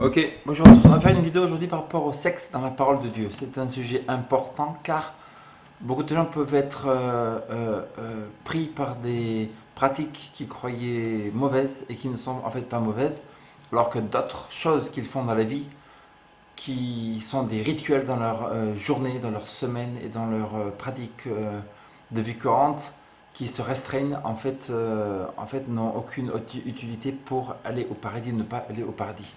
Ok, bonjour à tous. On va faire une vidéo aujourd'hui par rapport au sexe dans la parole de Dieu. C'est un sujet important car beaucoup de gens peuvent être pris par des pratiques qu'ils croyaient mauvaises et qui ne sont en fait pas mauvaises, alors que d'autres choses qu'ils font dans la vie, qui sont des rituels dans leur journée, dans leur semaine et dans leur pratique de vie courante, qui se restreignent, en fait n'ont aucune utilité pour aller au paradis ou ne pas aller au paradis.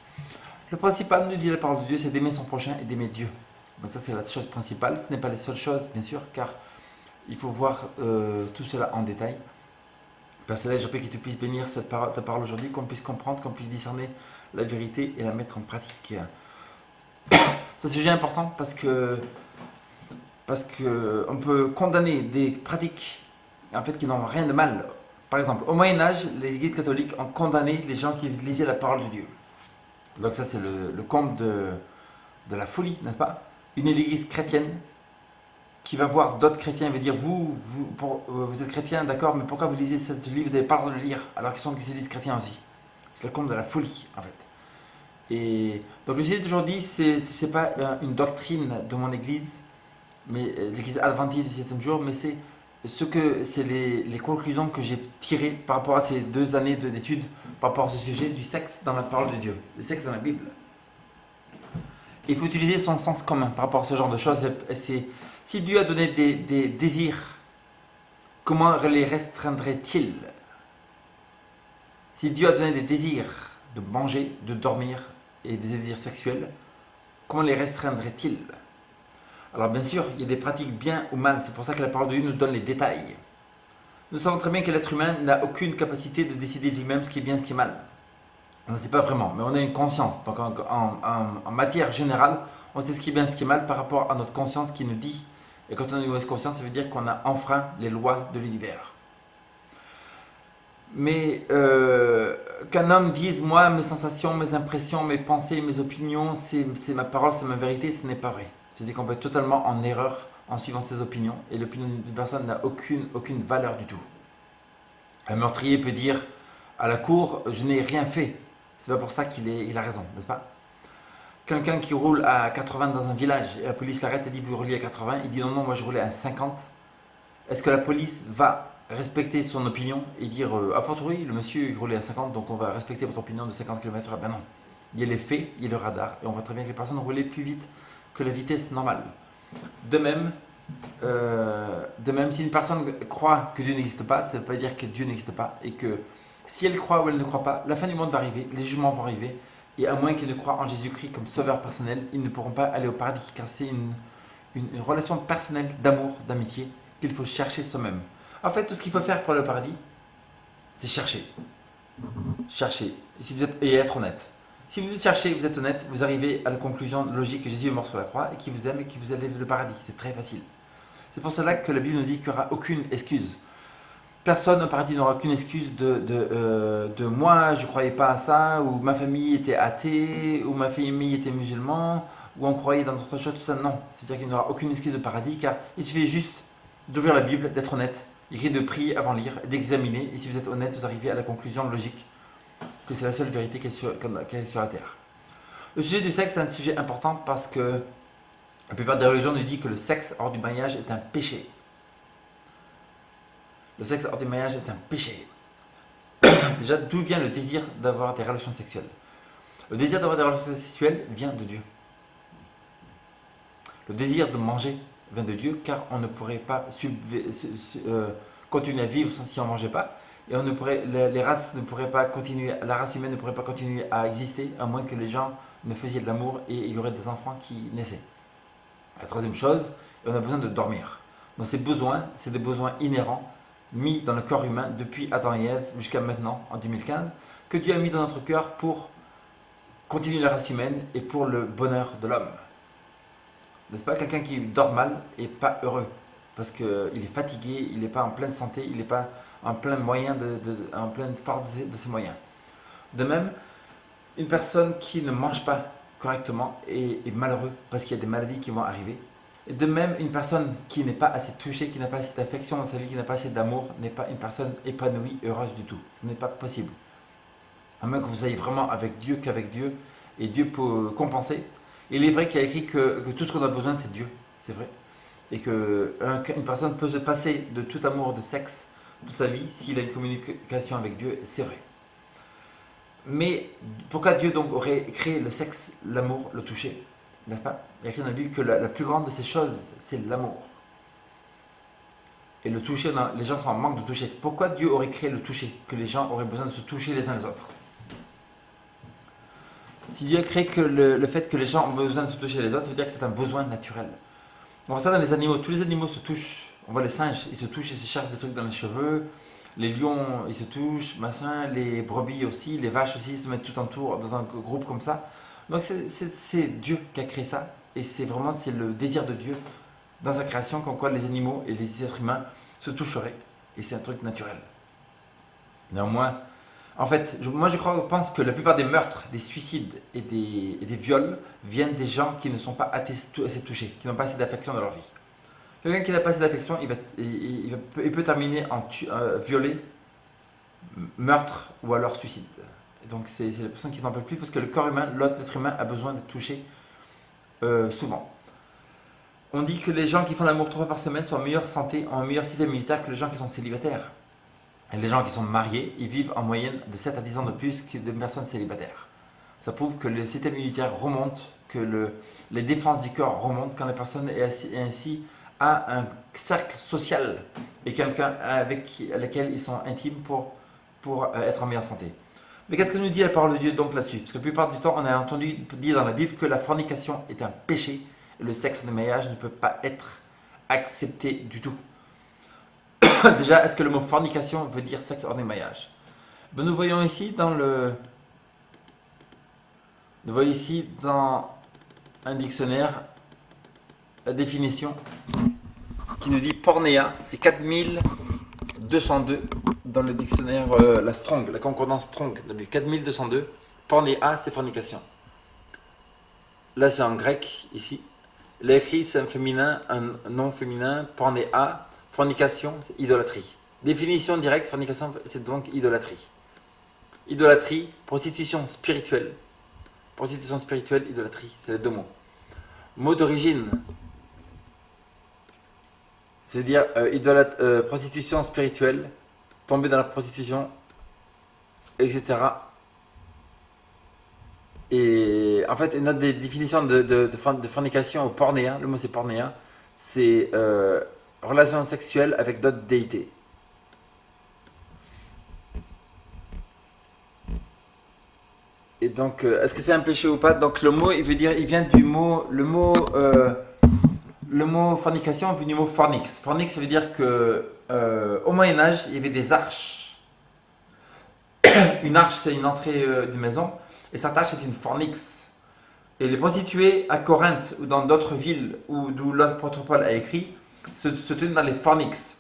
Le principal, nous dit la parole de Dieu, c'est d'aimer son prochain et d'aimer Dieu. Donc ça, c'est la chose principale. Ce n'est pas les seules choses, bien sûr, car il faut voir tout cela en détail. Père Céleste, je prie que tu puisses bénir ta parole aujourd'hui, qu'on puisse comprendre, qu'on puisse discerner la vérité et la mettre en pratique. C'est un sujet important parce que on peut condamner des pratiques en fait qui n'ont rien de mal. Par exemple, au Moyen Âge, les églises catholiques ont condamné les gens qui lisaient la parole de Dieu. Donc ça c'est le comble de la folie, n'est-ce pas? Une église chrétienne qui va voir d'autres chrétiens et va dire vous êtes chrétien, d'accord, mais pourquoi vous lisez ce livre, vous n'avez pas le droit de le lire alors qu'ils sont qui se disent chrétiens aussi. C'est le comble de la folie en fait. Et donc le sujet d'aujourd'hui, c'est pas une doctrine de mon église, mais l'église adventiste du 7e jour, mais c'est les conclusions que j'ai tirées par rapport à ces 2 années d'études par rapport à ce sujet du sexe dans la parole de Dieu, le sexe dans la Bible. Il faut utiliser son sens commun par rapport à ce genre de choses. Si Dieu a donné des désirs, comment les restreindrait-il? Si Dieu a donné des désirs de manger, de dormir et des désirs sexuels, comment les restreindrait-il? Alors bien sûr, il y a des pratiques bien ou mal, c'est pour ça que la parole de Dieu nous donne les détails. Nous savons très bien que l'être humain n'a aucune capacité de décider de lui-même ce qui est bien, ce qui est mal. On ne sait pas vraiment, mais on a une conscience. Donc en matière générale, on sait ce qui est bien, ce qui est mal par rapport à notre conscience qui nous dit. Et quand on a une mauvaise conscience, ça veut dire qu'on a enfreint les lois de l'univers. Mais qu'un homme dise, moi, mes sensations, mes impressions, mes pensées, mes opinions, c'est ma parole, c'est ma vérité, ce n'est pas vrai. C'est-à-dire qu'on peut être totalement en erreur en suivant ses opinions, et l'opinion d'une personne n'a aucune valeur du tout. Un meurtrier peut dire à la cour, je n'ai rien fait. C'est pas pour ça il a raison, n'est-ce pas? Quelqu'un qui roule à 80 dans un village et la police l'arrête et dit vous roulez à 80, il dit non, non, moi je roulais à 50. Est-ce que la police va respecter son opinion et dire à fortiori, le monsieur il roulait à 50 donc on va respecter votre opinion de 50 km/h? Ben non. Il y a les faits, il y a le radar et on voit très bien que les personnes roulaient plus vite que la vitesse normale. De même, si une personne croit que Dieu n'existe pas, ça ne veut pas dire que Dieu n'existe pas et que si elle croit ou elle ne croit pas, la fin du monde va arriver, les jugements vont arriver, et à moins qu'ils ne croient en Jésus-Christ comme sauveur personnel, ils ne pourront pas aller au paradis, car c'est une relation personnelle d'amour, d'amitié, qu'il faut chercher soi-même. En fait, tout ce qu'il faut faire pour aller au paradis, c'est chercher. Chercher, et être honnête. Si vous cherchez, vous êtes honnête, vous arrivez à la conclusion logique que Jésus est mort sur la croix et qu'il vous aime et qu'il vous élève le paradis. C'est très facile. C'est pour cela que la Bible nous dit qu'il n'y aura aucune excuse. Personne au paradis n'aura aucune excuse de moi, je ne croyais pas à ça, ou ma famille était athée, ou ma famille était musulmane, ou on croyait dans d'autres choses, tout ça. Non, c'est-à-dire qu'il n'y aura aucune excuse de paradis, car il suffit juste d'ouvrir la Bible, d'être honnête, de prier avant de lire, d'examiner, et si vous êtes honnête, vous arrivez à la conclusion logique que c'est la seule vérité qui est sur la terre. Le sujet du sexe est un sujet important parce que la plupart des religions nous disent que le sexe hors du mariage est un péché. Le sexe hors du mariage est un péché. Déjà, d'où vient le désir d'avoir des relations sexuelles? Le désir d'avoir des relations sexuelles vient de Dieu. Le désir de manger vient de Dieu, car on ne pourrait pas continuer à vivre si on ne mangeait pas. Et les races ne pourraient pas continuer, la race humaine ne pourrait pas continuer à exister à moins que les gens ne faisaient de l'amour et il y aurait des enfants qui naissaient. La troisième chose, on a besoin de dormir. Donc ces besoins, c'est des besoins inhérents mis dans le corps humain depuis Adam et Ève jusqu'à maintenant, en 2015, que Dieu a mis dans notre cœur pour continuer la race humaine et pour le bonheur de l'homme. N'est-ce pas? Quelqu'un qui dort mal n'est pas heureux parce qu'il est fatigué, il n'est pas en pleine santé, il n'est pas en plein moyen, en pleine force de ses moyens. De même, une personne qui ne mange pas correctement est malheureux parce qu'il y a des maladies qui vont arriver. Et de même, une personne qui n'est pas assez touchée, qui n'a pas assez d'affection dans sa vie, qui n'a pas assez d'amour, n'est pas une personne épanouie, heureuse du tout. Ce n'est pas possible. À moins que vous ayez vraiment avec Dieu, qu'avec Dieu, et Dieu peut compenser. Il est vrai qu'il y a écrit que tout ce qu'on a besoin, c'est Dieu, c'est vrai. Et qu'une personne peut se passer de tout amour de sexe toute sa vie s'il a une communication avec Dieu, c'est vrai. Mais pourquoi Dieu donc aurait créé le sexe, l'amour, le toucher, n'est-ce pas? Il y a écrit dans la Bible que la plus grande de ces choses, c'est l'amour. Et le toucher, les gens sont en manque de toucher. Pourquoi Dieu aurait créé le toucher? Que les gens auraient besoin de se toucher les uns les autres. Si Dieu a créé que le fait que les gens ont besoin de se toucher les autres, ça veut dire que c'est un besoin naturel. On voit ça dans les animaux. Tous les animaux se touchent. On voit les singes, ils se touchent, ils se cherchent des trucs dans les cheveux. Les lions, ils se touchent, machin. Les brebis aussi, les vaches aussi, ils se mettent tout autour dans un groupe comme ça. Donc c'est Dieu qui a créé ça. Et c'est le désir de Dieu dans sa création, comme quoi les animaux et les êtres humains se toucheraient. Et c'est un truc naturel. Néanmoins, en fait, moi je pense que la plupart des meurtres, des suicides et des viols viennent des gens qui ne sont pas assez touchés, qui n'ont pas assez d'affection dans leur vie. Quelqu'un qui n'a pas assez d'affection, il peut terminer en violé, meurtre ou alors suicide. Et donc c'est les personnes qui n'en peuvent plus parce que le corps humain, l'être humain a besoin d'être touché souvent. On dit que les gens qui font l'amour 3 fois par semaine sont en meilleure santé, en meilleur système immunitaire que les gens qui sont célibataires. Et les gens qui sont mariés, ils vivent en moyenne de 7 à 10 ans de plus que des personnes célibataires. Ça prouve que le système immunitaire remonte, que les défenses du corps remontent quand la personne est ainsi à un cercle social et quelqu'un avec lequel ils sont intimes pour être en meilleure santé. Mais qu'est-ce que nous dit la parole de Dieu donc là-dessus? Parce que la plupart du temps, on a entendu dire dans la Bible que la fornication est un péché et le sexe de mariage ne peut pas être accepté du tout. Déjà, est-ce que le mot fornication veut dire sexe hors du mariage? Nous voyons ici dans un dictionnaire la définition qui nous dit pornéa, c'est 4202 dans le dictionnaire la concordance Strong, 4202. Pornéa, c'est fornication. Là, c'est en grec ici. L'écrit, c'est un féminin, un nom féminin. Pornéa, fornication, c'est idolâtrie. Définition directe, fornication, c'est donc idolâtrie. Idolâtrie, prostitution spirituelle. Prostitution spirituelle, idolâtrie, c'est les deux mots. Mot d'origine, c'est-à-dire prostitution spirituelle, tomber dans la prostitution, etc. Et en fait, une autre définition de fornication ou pornéa, le mot c'est pornéa, c'est relation sexuelle avec d'autres déités. Et donc, est-ce que c'est un péché ou pas? Donc le mot, il vient du mot, le mot fornication vient du mot fornix. Fornix, ça veut dire que au Moyen-Âge, il y avait des arches. Une arche, c'est une entrée d'une maison, et cette arche, c'est une fornix. Et les prostituées à Corinthe ou dans d'autres villes d'où l'apôtre Paul a écrit se tenaient dans les fornix.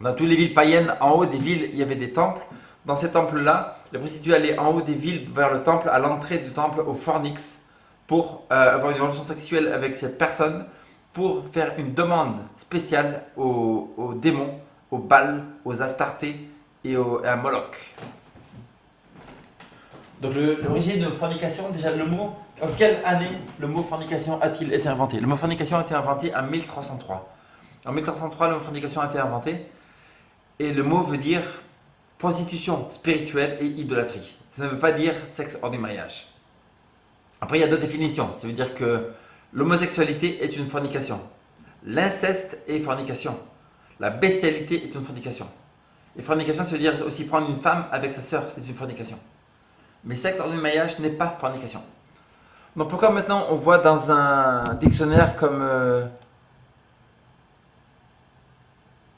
Dans toutes les villes païennes, en haut des villes, il y avait des temples. Dans ces temples-là, les prostituées allaient en haut des villes vers le temple, à l'entrée du temple, au fornix, pour avoir une relation sexuelle avec cette personne, pour faire une demande spéciale aux démons, aux Baal, aux Astartés et à Moloch. Donc l'origine de fornication, déjà le mot, en quelle année le mot fornication a-t-il été inventé? Le mot fornication a été inventé en 1303. En 1303, le mot fornication a été inventé et le mot veut dire prostitution spirituelle et idolâtrie. Ça ne veut pas dire sexe hors du mariage. Après, il y a d'autres définitions. Ça veut dire que l'homosexualité est une fornication. L'inceste est fornication. La bestialité est une fornication. Et fornication, ça veut dire aussi prendre une femme avec sa sœur, c'est une fornication. Mais sexe hors du mariage n'est pas fornication. Donc pourquoi maintenant on voit dans un dictionnaire comme...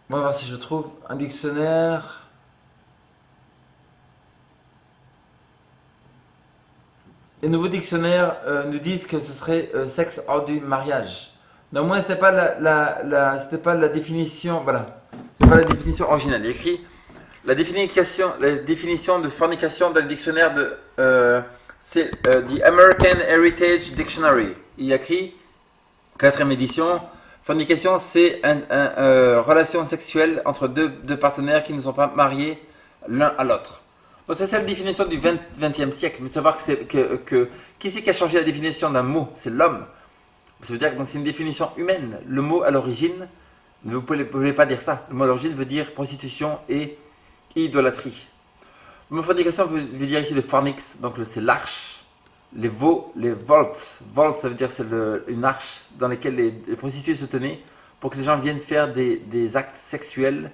on va voir si je trouve un dictionnaire... Les nouveaux dictionnaires nous disent que ce serait sexe hors du mariage. Néanmoins, ce n'était pas la définition... Voilà. Ce n'est pas la définition originale. Il y a écrit... La définition de fornication dans le dictionnaire c'est The American Heritage Dictionary. Il y a écrit, 4e édition, fornication, c'est une relation sexuelle entre deux partenaires qui ne sont pas mariés l'un à l'autre. Donc ça c'est la définition du 20e siècle. Mais savoir qui c'est qui a changé la définition d'un mot? C'est l'homme. Ça veut dire que c'est une définition humaine. Le mot à l'origine, vous ne pouvez pas dire ça. Le mot à l'origine veut dire prostitution et idolâtrie. Le mot fornication veut dire ici de fornix, donc c'est l'arche. Les veaux, les volts. Volts, ça veut dire c'est une arche dans laquelle les prostituées se tenaient pour que les gens viennent faire des actes sexuels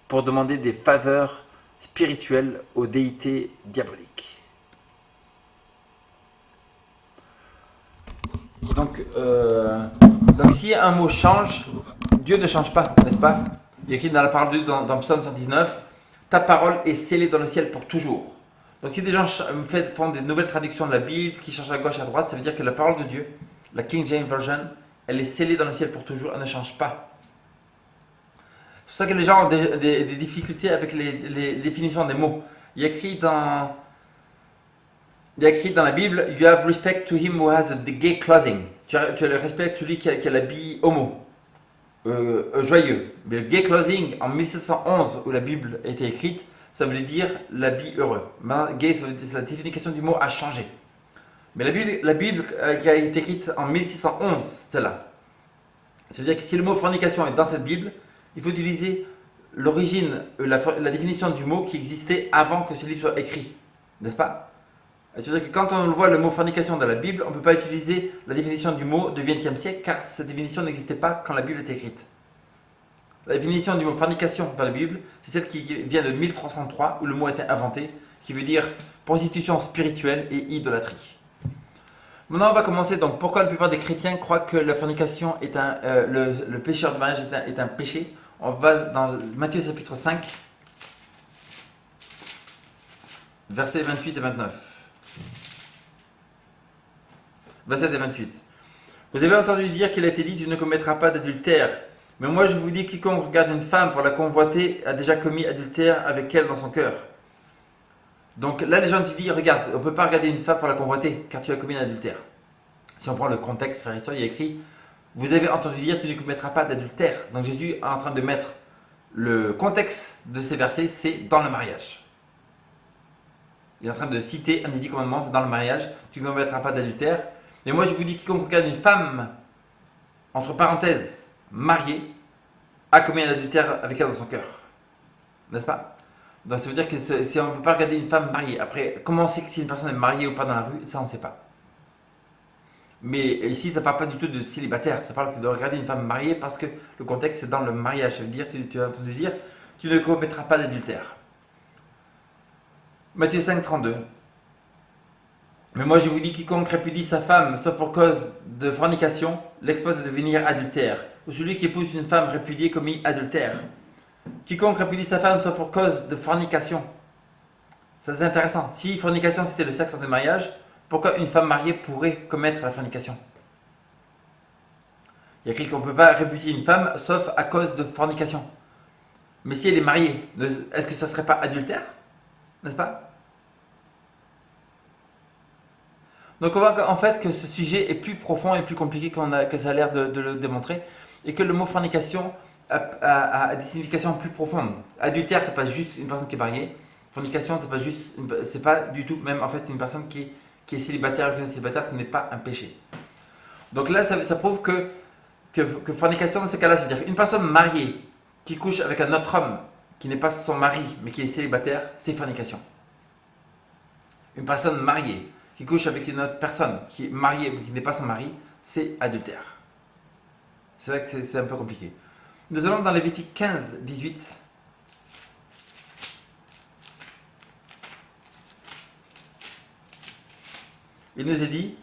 pour demander des faveurs spirituelles aux déités diaboliques. Donc si un mot change, Dieu ne change pas, n'est-ce pas? Il est écrit dans la parole de Dieu dans Psaume 119, ta parole est scellée dans le ciel pour toujours. Donc si des gens font des nouvelles traductions de la Bible, qui changent à gauche, à droite, ça veut dire que la parole de Dieu, la King James Version, elle est scellée dans le ciel pour toujours, elle ne change pas. C'est pour ça que les gens ont des difficultés avec les définitions des mots. Il y a écrit dans la Bible, you have respect to him who has the gay clothing. Tu as le respect à celui qui a l'habit homo, joyeux. Mais le gay clothing, en 1711, où la Bible a été écrite, ça voulait dire l'habit heureux. Gay, c'est la définition du mot a changé. Mais la Bible qui a été écrite en 1611, celle-là. Ça veut dire que si le mot fornication est dans cette Bible, il faut utiliser l'origine, la définition du mot qui existait avant que ce livre soit écrit. N'est-ce pas? C'est-à-dire que quand on voit le mot fornication dans la Bible, on ne peut pas utiliser la définition du mot du XXe siècle car cette définition n'existait pas quand la Bible était écrite. La définition du mot fornication dans la Bible, c'est celle qui vient de 1303 où le mot a été inventé, qui veut dire prostitution spirituelle et idolâtrie. Maintenant, on va commencer. Donc, pourquoi la plupart des chrétiens croient que la fornication est le péché hors de mariage est un péché? On va dans Matthieu chapitre 5, versets 28 et 29. 27 et 28. Vous avez entendu dire qu'il a été dit, tu ne commettras pas d'adultère. Mais moi je vous dis, quiconque regarde une femme pour la convoiter a déjà commis adultère avec elle dans son cœur. Donc là les gens te disent, regarde, on ne peut pas regarder une femme pour la convoiter, car tu as commis un adultère. Si on prend le contexte, frère et soeur, il y a écrit, vous avez entendu dire, tu ne commettras pas d'adultère. Donc Jésus est en train de mettre le contexte de ces versets, c'est dans le mariage. Il est en train de citer un des 10 commandements, c'est dans le mariage, tu ne commettras pas d'adultère. Mais moi je vous dis, quiconque regarde une femme, entre parenthèses, mariée, a commis un adultère avec elle dans son cœur. N'est-ce pas? Donc ça veut dire que si on ne peut pas regarder une femme mariée. Après, comment on sait que si une personne est mariée ou pas dans la rue, ça on ne sait pas. Mais ici, ça ne parle pas du tout de célibataire. Ça parle de regarder une femme mariée parce que le contexte c'est dans le mariage. Ça veut dire, tu as entendu dire, tu ne commettras pas d'adultère. Matthieu 5, 32. Mais moi je vous dis, quiconque répudie sa femme, sauf pour cause de fornication, l'expose à devenir adultère. Ou celui qui épouse une femme répudiée commis adultère. Quiconque répudie sa femme, sauf pour cause de fornication. Ça c'est intéressant. Si fornication c'était le sexe hors de mariage, pourquoi une femme mariée pourrait commettre la fornication? Il y a écrit qu'on ne peut pas répudier une femme, sauf à cause de fornication. Mais si elle est mariée, est-ce que ça ne serait pas adultère? N'est-ce pas? Donc on voit en fait que ce sujet est plus profond et plus compliqué que ça a l'air de le démontrer, et que le mot fornication a des significations plus profondes. Adultère, c'est pas juste une personne qui est mariée. Fornication, c'est pas du tout même en fait une personne qui est célibataire ou qui est célibataire, ce n'est pas un péché. Donc là, ça prouve que fornication dans ce cas-là, c'est-à-dire une personne mariée qui couche avec un autre homme qui n'est pas son mari mais qui est célibataire, c'est fornication. Une personne mariée qui couche avec une autre personne qui est mariée mais qui n'est pas son mari, c'est adultère. C'est vrai que c'est un peu compliqué. Nous allons dans Lévitique 15, 18. Il nous est dit,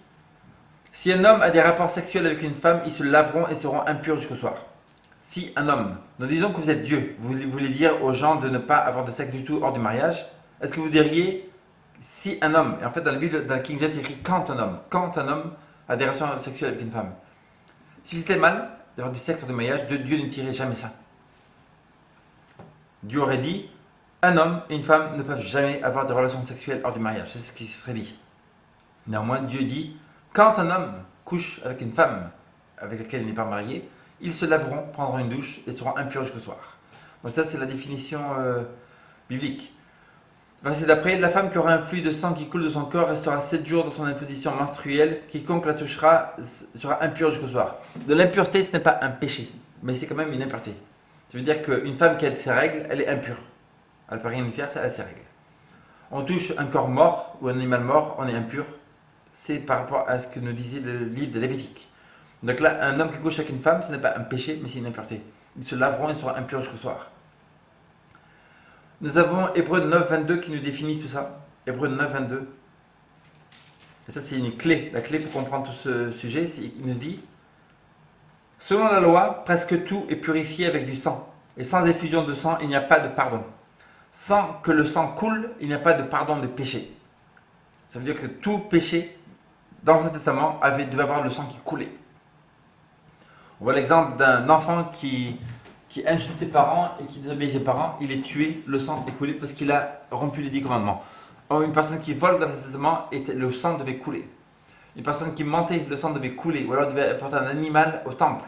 si un homme a des rapports sexuels avec une femme, ils se laveront et seront impurs jusqu'au soir. Si un homme, nous disons que vous êtes Dieu, vous voulez dire aux gens de ne pas avoir de sexe du tout hors du mariage, est-ce que vous diriez si un homme, et en fait dans la Bible, dans le King James, c'est écrit quand un homme a des relations sexuelles avec une femme. Si c'était mal d'avoir du sexe hors du mariage, Dieu ne dirait jamais ça. Dieu aurait dit, un homme et une femme ne peuvent jamais avoir des relations sexuelles hors du mariage. C'est ce qui serait dit. Néanmoins, Dieu dit, quand un homme couche avec une femme avec laquelle il n'est pas marié, ils se laveront, prendront une douche et seront impurs jusqu'au soir. Donc ça, c'est la définition biblique. Verset d'après, la femme qui aura un flux de sang qui coule de son corps restera 7 jours dans son imposition menstruelle. Quiconque la touchera sera impur jusqu'au soir. De l'impureté, ce n'est pas un péché, mais c'est quand même une impureté. Ça veut dire qu'une femme qui a ses règles, elle est impure. Elle ne peut rien y faire, elle a ses règles. On touche un corps mort ou un animal mort, on est impur. C'est par rapport à ce que nous disait le livre de Lévitique. Donc là, un homme qui couche avec une femme, ce n'est pas un péché, mais c'est une impureté. Ils se laveront et seront impurs jusqu'au soir. Nous avons Hébreux 9, 22 qui nous définit tout ça. Hébreux 9, 22. Et ça, c'est une clé. La clé pour comprendre tout ce sujet, c'est qu'il nous dit: selon la loi, presque tout est purifié avec du sang. Et sans effusion de sang, il n'y a pas de pardon. Sans que le sang coule, il n'y a pas de pardon de péché. Ça veut dire que tout péché, dans l'Ancien Testament, devait avoir le sang qui coulait. On voit l'exemple d'un enfant qui insulte ses parents et qui désobéit ses parents. Il est tué, le sang est coulé parce qu'il a rompu les 10 commandements. Or, une personne qui vole dans l'Ancien Testament, le sang devait couler. Une personne qui mentait, le sang devait couler. Ou alors devait apporter un animal au temple.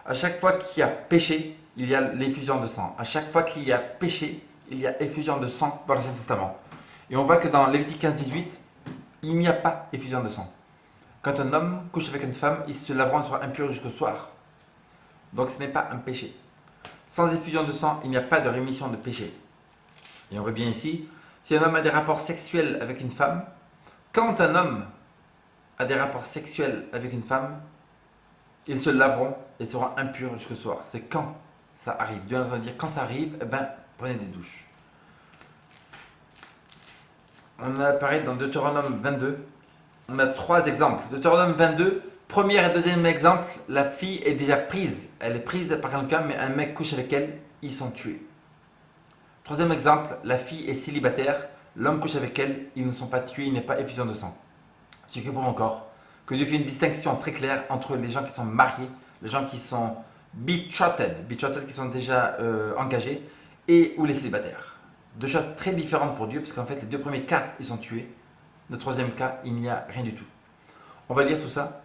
À chaque fois qu'il y a péché, il y a l'effusion de sang. À chaque fois qu'il y a péché, il y a effusion de sang dans l'Ancien Testament. Et on voit que dans Lévitique 15, 18, il n'y a pas effusion de sang. Quand un homme couche avec une femme, il se lavera et sera impur jusqu'au soir. Donc ce n'est pas un péché. Sans effusion de sang, il n'y a pas de rémission de péché. Et on voit bien ici, si un homme a des rapports sexuels avec une femme, quand un homme a des rapports sexuels avec une femme, ils se laveront et seront impurs jusqu'au soir. C'est quand ça arrive. Dieu va dire, quand ça arrive, eh ben, prenez des douches. On a pareil dans Deutéronome 22. On a 3 exemples. Deutéronome 22, premier et deuxième exemple, la fille est déjà prise. Elle est prise par quelqu'un, mais un mec couche avec elle, ils sont tués. Troisième exemple, la fille est célibataire, l'homme couche avec elle, ils ne sont pas tués, il n'y a pas effusion de sang. Ce qui prouve encore que Dieu fait une distinction très claire entre les gens qui sont mariés, les gens qui sont betrothed qui sont déjà engagés, et ou les célibataires. 2 choses très différentes pour Dieu, parce qu'en fait, les 2 premiers cas, ils sont tués. Le 3e cas, il n'y a rien du tout. On va lire tout ça.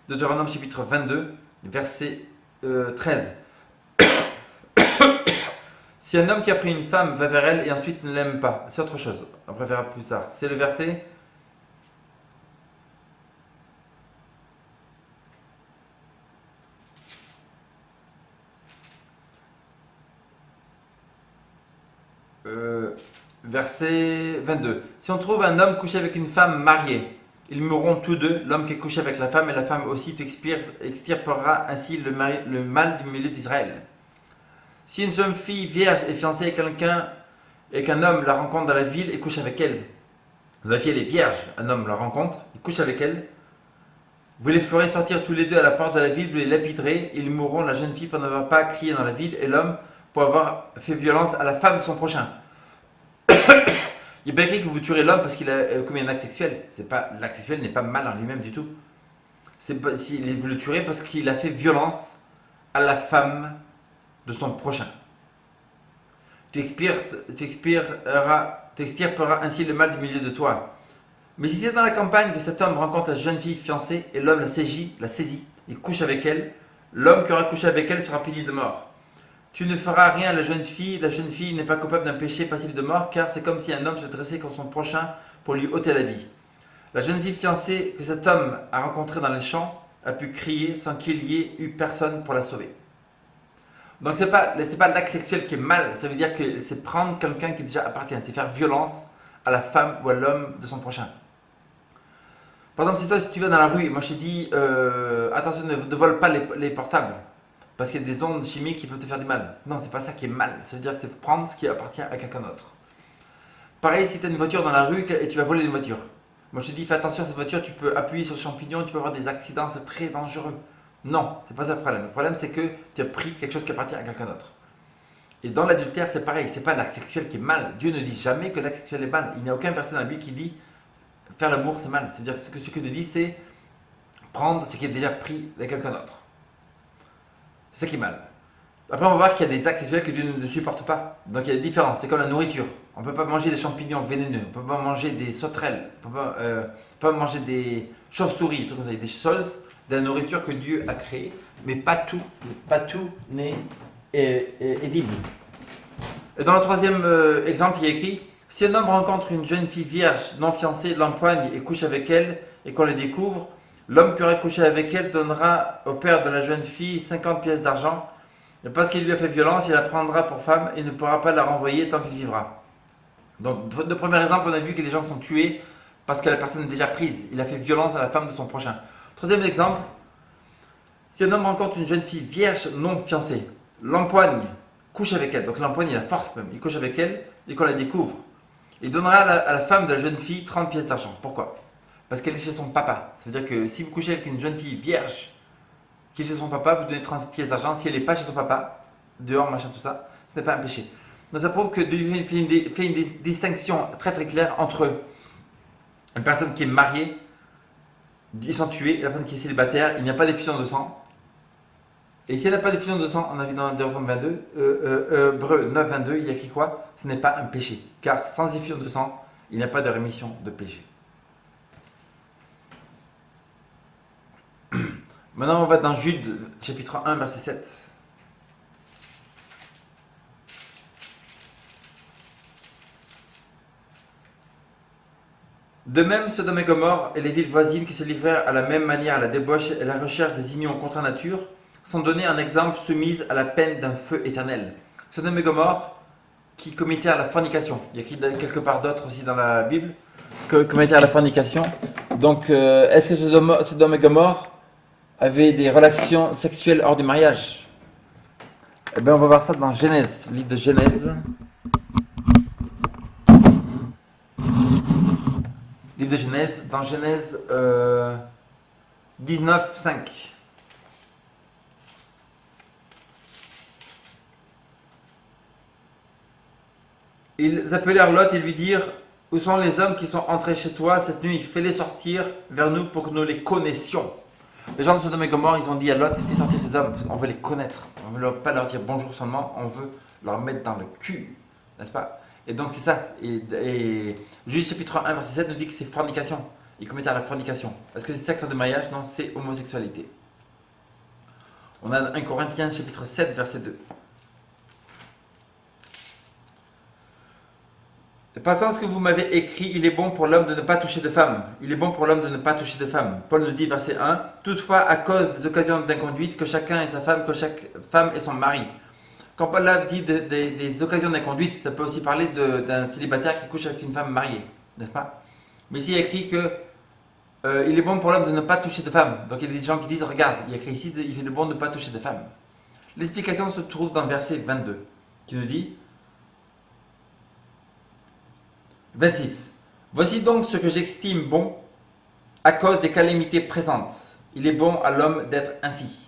Deutéronome chapitre 22, verset 13. Si un homme qui a pris une femme va vers elle et ensuite ne l'aime pas, c'est autre chose. On préférera plus tard. C'est le verset. Verset 22. Si on trouve un homme couché avec une femme mariée, ils mourront tous deux, l'homme qui est couché avec la femme et la femme aussi, tu extirperas ainsi le mal du milieu d'Israël. Si une jeune fille vierge est fiancée avec quelqu'un et qu'un homme la rencontre dans la ville et couche avec elle, la fille elle est vierge, un homme la rencontre, il couche avec elle, vous les ferez sortir tous les deux à la porte de la ville, vous les lapiderez, ils mourront, la jeune fille pour n'avoir pas crié dans la ville et l'homme pour avoir fait violence à la femme de son prochain. Il est bien écrit que vous tuerez l'homme parce qu'il a commis un acte sexuel. L'acte sexuel n'est pas mal en lui-même du tout. Vous le tuerez parce qu'il a fait violence à la femme de son prochain. Tu extirperas ainsi le mal du milieu de toi. Mais si c'est dans la campagne que cet homme rencontre la jeune fille fiancée et l'homme la saisit, il couche avec elle, l'homme qui aura couché avec elle sera puni de mort. Tu ne feras rien à la jeune fille n'est pas coupable d'un péché passible de mort, car c'est comme si un homme se dressait contre son prochain pour lui ôter la vie. La jeune fille fiancée que cet homme a rencontrée dans les champs a pu crier sans qu'il y ait eu personne pour la sauver. Donc c'est pas l'acte sexuel qui est mal, ça veut dire que c'est prendre quelqu'un qui déjà appartient, c'est faire violence à la femme ou à l'homme de son prochain. Par exemple, si tu vas dans la rue, moi je te dis attention, ne vole pas les portables. Parce qu'il y a des ondes chimiques qui peuvent te faire du mal. Non, c'est pas ça qui est mal. Ça veut dire que c'est prendre ce qui appartient à quelqu'un d'autre. Pareil, si tu as une voiture dans la rue et tu vas voler une voiture. Moi je te dis, fais attention à cette voiture, tu peux appuyer sur le champignon, tu peux avoir des accidents, c'est très dangereux. Non, c'est pas ça le problème. Le problème c'est que tu as pris quelque chose qui appartient à quelqu'un d'autre. Et dans l'adultère, c'est pareil, c'est pas l'acte sexuel qui est mal. Dieu ne dit jamais que l'acte sexuel est mal. Il n'y a aucun verset dans la Bible qui dit faire l'amour c'est mal. C'est-à-dire que ce que Dieu dit, c'est prendre ce qui est déjà pris de quelqu'un d'autre. C'est ça qui est mal. Après, on va voir qu'il y a des actes sexuels que Dieu ne supporte pas. Donc il y a des différences. C'est comme la nourriture. On ne peut pas manger des champignons vénéneux. On ne peut pas manger des sauterelles. On ne peut pas manger des chauves-souris. Des trucs comme ça. Il y a des choses de la nourriture que Dieu a créées. Mais pas tout n'est édible. Et dans le 3e exemple, il y a écrit Si un homme rencontre une jeune fille vierge, non fiancée, l'empoigne et couche avec elle, et qu'on les découvre, l'homme qui aurait couché avec elle donnera au père de la jeune fille 50 pièces d'argent, et parce qu'il lui a fait violence, il la prendra pour femme et ne pourra pas la renvoyer tant qu'il vivra. Donc, de premier exemple, on a vu que les gens sont tués parce que la personne est déjà prise. Il a fait violence à la femme de son prochain. Troisième exemple, si un homme rencontre une jeune fille vierge non fiancée, l'empoigne, couche avec elle, donc l'empoigne, il la force même, il couche avec elle et qu'on la découvre, il donnera à la femme de la jeune fille 30 pièces d'argent. Pourquoi? Parce qu'elle est chez son papa. Ça veut dire que si vous couchez avec une jeune fille vierge qui est chez son papa, vous donnez 30 pièces d'argent. Si elle n'est pas chez son papa, dehors, machin, tout ça, ce n'est pas un péché. Donc ça prouve que Dieu fait une distinction très très claire entre une personne qui est mariée, ils sont tués, et la personne qui est célibataire, il n'y a pas d'effusion de sang. Et si elle n'a pas d'effusion de sang, on a vu dans Deutéronome 22, Hébreux 9, 22, il y a écrit quoi? Ce n'est pas un péché. Car sans effusion de sang, il n'y a pas de rémission de péché. Maintenant, on va dans Jude, chapitre 1, verset 7. De même, Sodome et Gomorrhe et les villes voisines qui se livrèrent à la même manière à la débauche et la recherche des unions contre la nature sont donnés en exemple soumises à la peine d'un feu éternel. Sodome et Gomorrhe qui commettèrent la fornication. Il y a écrit quelque part d'autre aussi dans la Bible que commettèrent la fornication. Donc, est-ce que Sodome et Gomorrhe avaient des relations sexuelles hors du mariage? Eh bien, on va voir ça dans Genèse, livre de Genèse. Livre de Genèse, dans Genèse 19, 5. Ils appelèrent Lot et lui dirent: où sont les hommes qui sont entrés chez toi cette nuit? Fais-les sortir vers nous pour que nous les connaissions. Les gens de Sodome et Gomorrhe, ils ont dit à Lot: fais sortir ces hommes, on veut les connaître. On ne veut pas leur dire bonjour seulement, on veut leur mettre dans le cul. N'est-ce pas? Et donc c'est ça. Et Juge chapitre 1, verset 7 nous dit que c'est fornication. Ils commettaient la fornication. Est-ce que c'est sexe de mariage? Non, c'est homosexualité. On a 1 Corinthiens chapitre 7, verset 2. Passant ce que vous m'avez écrit, il est bon pour l'homme de ne pas toucher de femme. Il est bon pour l'homme de ne pas toucher de femme. Paul nous dit, verset 1, toutefois à cause des occasions d'inconduite, que chacun ait sa femme, que chaque femme ait son mari. Quand Paul dit des occasions d'inconduite, ça peut aussi parler d'un célibataire qui couche avec une femme mariée, n'est-ce pas? Mais ici il y a écrit que il est bon pour l'homme de ne pas toucher de femme. Donc il y a des gens qui disent, regarde, il y a écrit ici, il est bon de ne pas toucher de femme. L'explication se trouve dans verset 22, qui nous dit, 26. Voici donc ce que j'estime bon à cause des calamités présentes. Il est bon à l'homme d'être ainsi.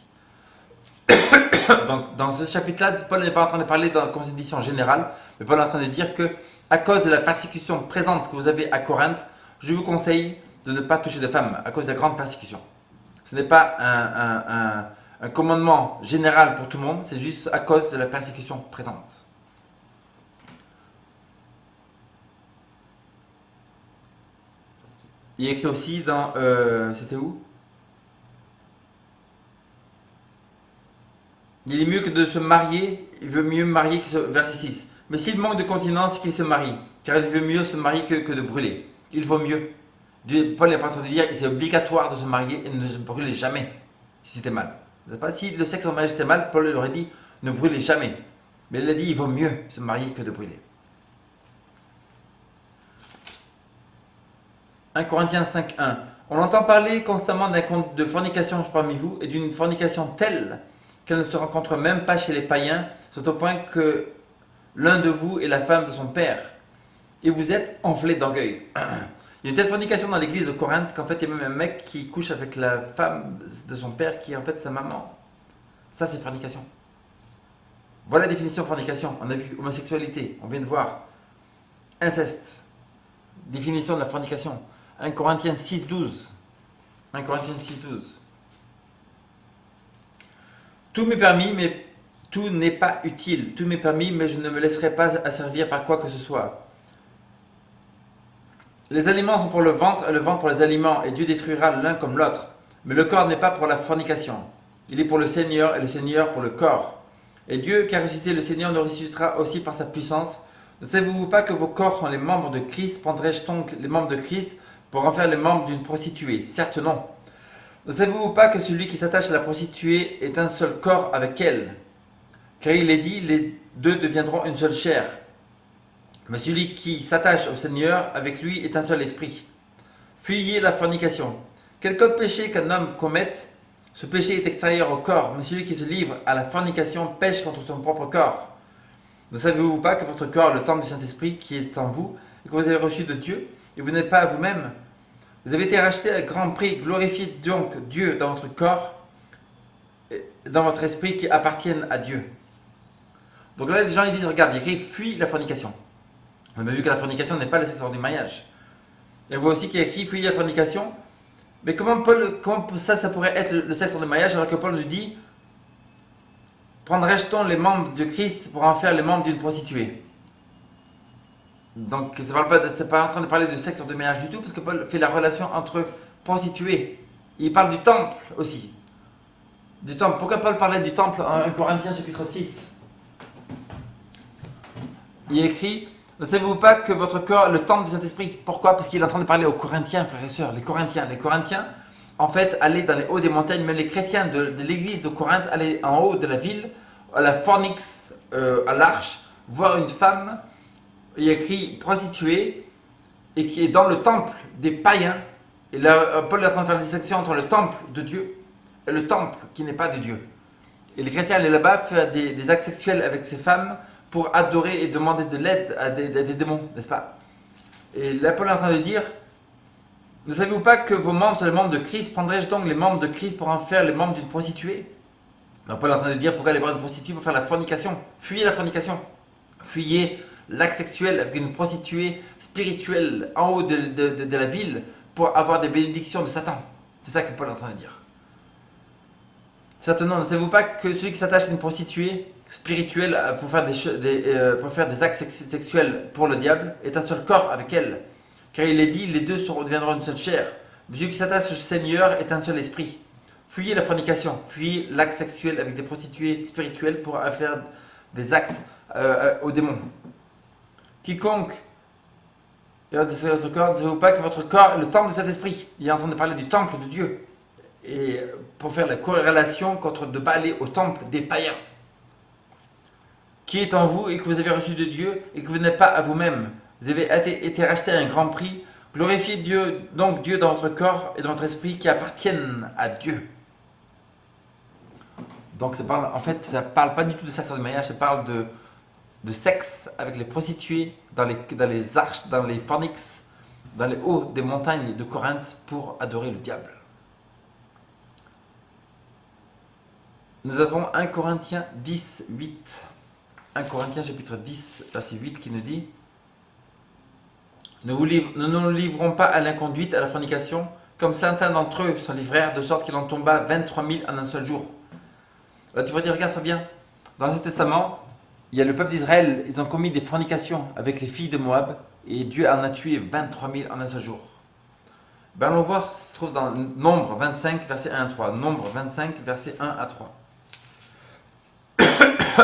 Donc, dans ce chapitre-là, Paul n'est pas en train de parler dans la condition générale, mais Paul est en train de dire que, à cause de la persécution présente que vous avez à Corinthe, je vous conseille de ne pas toucher de femmes, à cause de la grande persécution. Ce n'est pas un commandement général pour tout le monde, c'est juste à cause de la persécution présente. Il est écrit aussi dans... c'était où? Il est mieux que de se marier, il veut mieux marier que verset 6. Mais s'il manque de continence, qu'il se marie, car il veut mieux se marier que de brûler. Il vaut mieux. Paul est en train de dire que c'est obligatoire de se marier et ne se brûler jamais, si c'était mal. Pas? Si le sexe en mariage c'était mal, Paul aurait dit ne brûlez jamais. Mais il a dit il vaut mieux se marier que de brûler. 1 Corinthiens 5, 1. On entend parler constamment de fornication parmi vous et d'une fornication telle qu'elle ne se rencontre même pas chez les païens, c'est au point que l'un de vous est la femme de son père et vous êtes enflé d'orgueil. Il y a une telle fornication dans l'église de Corinthe qu'en fait il y a même un mec qui couche avec la femme de son père qui est en fait sa maman. Ça c'est fornication. Voilà la définition de fornication. On a vu homosexualité, on vient de voir. Inceste. Définition de la fornication. 1 Corinthiens 6, 12. 1 Corinthiens 6, 12. Tout m'est permis, mais tout n'est pas utile. Tout m'est permis, mais je ne me laisserai pas asservir par quoi que ce soit. Les aliments sont pour le ventre et le ventre pour les aliments, et Dieu détruira l'un comme l'autre. Mais le corps n'est pas pour la fornication. Il est pour le Seigneur et le Seigneur pour le corps. Et Dieu qui a ressuscité le Seigneur nous ressuscitera aussi par sa puissance, Ne savez-vous pas que vos corps sont les membres de Christ? Prendrais-je donc les membres de Christ pour en faire les membres d'une prostituée? Certes non. Ne savez-vous pas que celui qui s'attache à la prostituée est un seul corps avec elle? Car il est dit, les deux deviendront une seule chair. Mais celui qui s'attache au Seigneur, avec lui est un seul esprit. Fuyez la fornication. Quelque autre péché qu'un homme commette, ce péché est extérieur au corps, mais celui qui se livre à la fornication pêche contre son propre corps. Ne savez-vous pas que votre corps est le temple du Saint-Esprit qui est en vous, et que vous avez reçu de Dieu, et vous n'êtes pas à vous-même? Vous avez été racheté à grand prix. Glorifiez donc Dieu dans votre corps, et dans votre esprit qui appartiennent à Dieu. Donc là, les gens ils disent, regarde, il écrit, fuis la fornication. On a vu que la fornication n'est pas le sexe hors du mariage. Et on voit aussi qu'il y a écrit, fuis la fornication. Mais comment ça pourrait être le sexe hors du mariage, alors que Paul nous dit, prendrais-je les membres de Christ pour en faire les membres d'une prostituée? Donc, c'est pas en train de parler de sexe hors du mariage du tout, parce que Paul fait la relation entre prostituées. Il parle du temple aussi. Du temple. Pourquoi Paul parlait du temple en 1 Corinthiens chapitre 6? Il écrit, ne savez-vous pas que votre corps est le temple du Saint-Esprit? Pourquoi? Parce qu'il est en train de parler aux Corinthiens, frères et sœurs. Les Corinthiens, en fait, allaient dans les hauts des montagnes. Même les chrétiens de l'église de Corinthe allaient en haut de la ville, à la fornix, à l'arche, voir une femme, il y a écrit prostituée, et qui est dans le temple des païens. Et là, Paul est en train de faire une distinction entre le temple de Dieu et le temple qui n'est pas de Dieu. Et les chrétiens allaient là-bas faire des actes sexuels avec ces femmes pour adorer et demander de l'aide à des démons, n'est-ce pas? Et là, Paul est en train de dire, ne savez-vous pas que vos membres sont les membres de Christ? Prendrais-je donc les membres de Christ pour en faire les membres d'une prostituée? Donc Paul est en train de dire, pourquoi aller voir une prostituée pour faire la fornication? Fuyez la fornication. Fuyez l'acte sexuel avec une prostituée spirituelle en haut de la ville pour avoir des bénédictions de Satan. C'est ça que Paul est en train de dire. Certainement, ne savez-vous pas que celui qui s'attache à une prostituée spirituelle pour faire des actes sexuels pour le diable est un seul corps avec elle? Car il est dit, les deux deviendront une seule chair. Mais celui qui s'attache au Seigneur est un seul esprit. Fuyez la fornication, fuyez l'acte sexuel avec des prostituées spirituelles pour faire des actes aux démons. Quiconque est de votre corps, ne savez-vous pas que votre corps est le temple de cet esprit? Il est en train de parler du temple de Dieu. Et pour faire la corrélation contre de pas aller au temple des païens. Qui est en vous et que vous avez reçu de Dieu et que vous n'êtes pas à vous-même. Vous avez été racheté à un grand prix. Glorifiez Dieu, donc Dieu dans votre corps et dans votre esprit qui appartiennent à Dieu. Donc en fait, ça ne parle pas du tout de sexe hors du mariage, ça parle de sexe avec les prostituées dans les arches, dans les fornix, dans les hauts des montagnes de Corinthe pour adorer le diable. Nous avons 1 Corinthiens 10, 8. 1 Corinthiens chapitre 10, verset 8 qui nous dit: ne nous livrons pas à l'inconduite, à la fornication, comme certains d'entre eux sont livrés, de sorte qu'il en tomba 23 000 en un seul jour. Là, tu pourrais dire, regarde ça bien. Dans l'Ancien Testament, il y a le peuple d'Israël, ils ont commis des fornications avec les filles de Moab, et Dieu en a tué 23 000 en un seul jour. Ben, allons voir, ça se trouve dans Nombre 25, verset 1 à 3. Nombre 25, verset 1 à 3.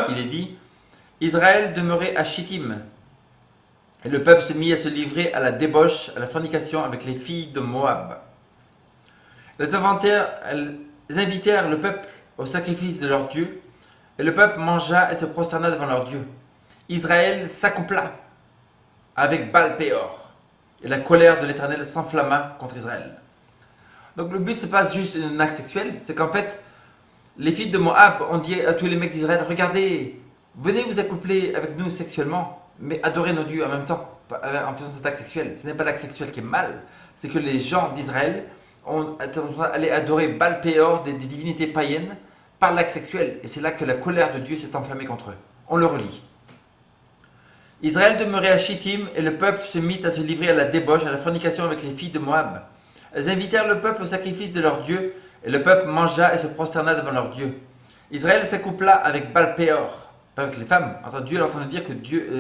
Il est dit: Israël demeurait à Chittim, et le peuple se mit à se livrer à la débauche, à la fornication avec les filles de Moab. Elles invitèrent le peuple au sacrifice de leur Dieu, et le peuple mangea et se prosterna devant leur Dieu. Israël s'accoupla avec Baal-Péor, et la colère de l'Éternel s'enflamma contre Israël. Donc le but, c'est pas juste un acte sexuel, c'est qu'en fait, les filles de Moab ont dit à tous les mecs d'Israël: regardez, venez vous accoupler avec nous sexuellement, mais adorez nos dieux en même temps, en faisant cet acte sexuel. Ce n'est pas l'acte sexuel qui est mal, c'est que les gens d'Israël ont allé adorer Baal-Péor, des divinités païennes, par l'acte sexuel. Et c'est là que la colère de Dieu s'est enflammée contre eux. On le relit. Israël demeurait à Chittim, et le peuple se mit à se livrer à la débauche, à la fornication avec les filles de Moab. Elles invitèrent le peuple au sacrifice de leur Dieu, et le peuple mangea et se prosterna devant leur Dieu. Israël s'accoupla avec Baal-Péor, pas avec les femmes. Enfin, Dieu est en train de dire que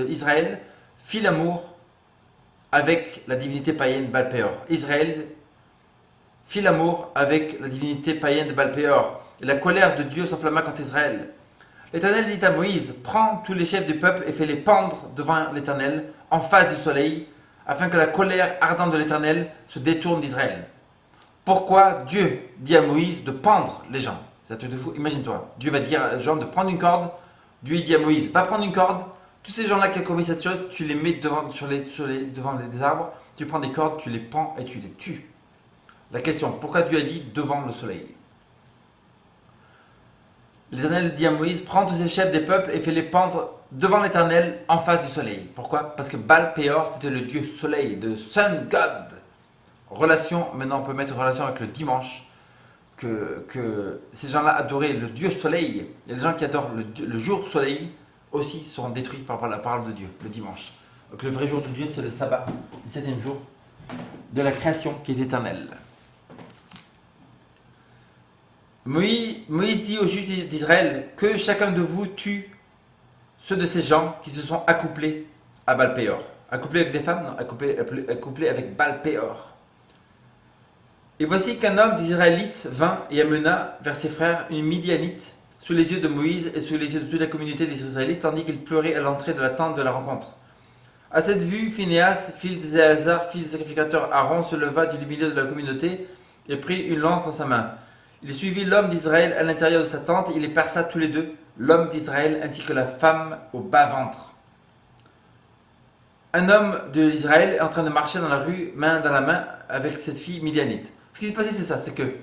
Israël fit l'amour avec la divinité païenne Baal-Péor. Israël fit l'amour avec la divinité païenne de Baal-Péor. Et la colère de Dieu s'enflamma contre Israël. L'Éternel dit à Moïse, prends tous les chefs du peuple et fais-les pendre devant l'Éternel en face du soleil, afin que la colère ardente de l'Éternel se détourne d'Israël. Pourquoi Dieu dit à Moïse de pendre les gens? C'est un truc de fou. Imagine-toi, Dieu va dire aux gens de prendre une corde. Dieu dit à Moïse, va prendre une corde. Tous ces gens-là qui ont commis cette chose, tu les mets devant des arbres, tu prends des cordes, tu les pends et tu les tues. La question, pourquoi Dieu a dit devant le soleil? L'Éternel dit à Moïse, prends tous ces chefs des peuples et fais-les pendre devant l'Éternel en face du soleil. Pourquoi? Parce que Baal Péor, c'était le dieu soleil, de Sun God. Relation, maintenant on peut mettre en relation avec le dimanche, que ces gens-là adoraient le dieu soleil. Et les gens qui adorent le jour soleil aussi seront détruits par la parole de Dieu, le dimanche. Donc le vrai jour de Dieu, c'est le sabbat, le 7e jour de la création qui est éternelle. Moïse dit aux juges d'Israël que chacun de vous tue ceux de ces gens qui se sont accouplés à Baal Péor. Accouplés avec des femmes? Non, accouplés avec Baal Péor. Et voici qu'un homme d'Israélites vint et amena vers ses frères une Midianite sous les yeux de Moïse et sous les yeux de toute la communauté des Israélites, tandis qu'il pleurait à l'entrée de la tente de la rencontre. À cette vue, Phinehas, fils d'Éléazar, fils du sacrificateur Aaron, se leva du milieu de la communauté et prit une lance dans sa main. Il suivit l'homme d'Israël à l'intérieur de sa tente, il les perça tous les deux, l'homme d'Israël ainsi que la femme au bas-ventre. Un homme d'Israël est en train de marcher dans la rue, main dans la main, avec cette fille midianite. Ce qui s'est passé, c'est ça, c'est que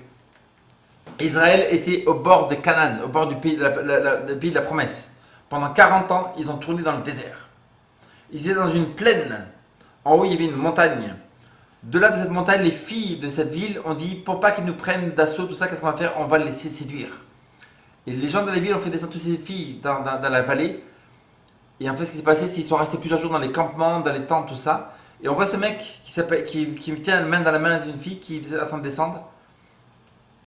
Israël était au bord de Canaan, au bord du pays de la promesse. Pendant 40 ans, ils ont tourné dans le désert. Ils étaient dans une plaine. En haut, il y avait une montagne. De là, de cette montagne, les filles de cette ville ont dit, pour pas qu'ils nous prennent d'assaut, tout ça, qu'est-ce qu'on va faire? On va les laisser séduire. Et les gens de la ville ont fait descendre toutes ces filles dans la vallée. Et en fait, ce qui s'est passé, c'est qu'ils sont restés plusieurs jours dans les campements, dans les tentes, tout ça. Et on voit ce mec qui tient la main dans la main d'une fille qui est en train de descendre.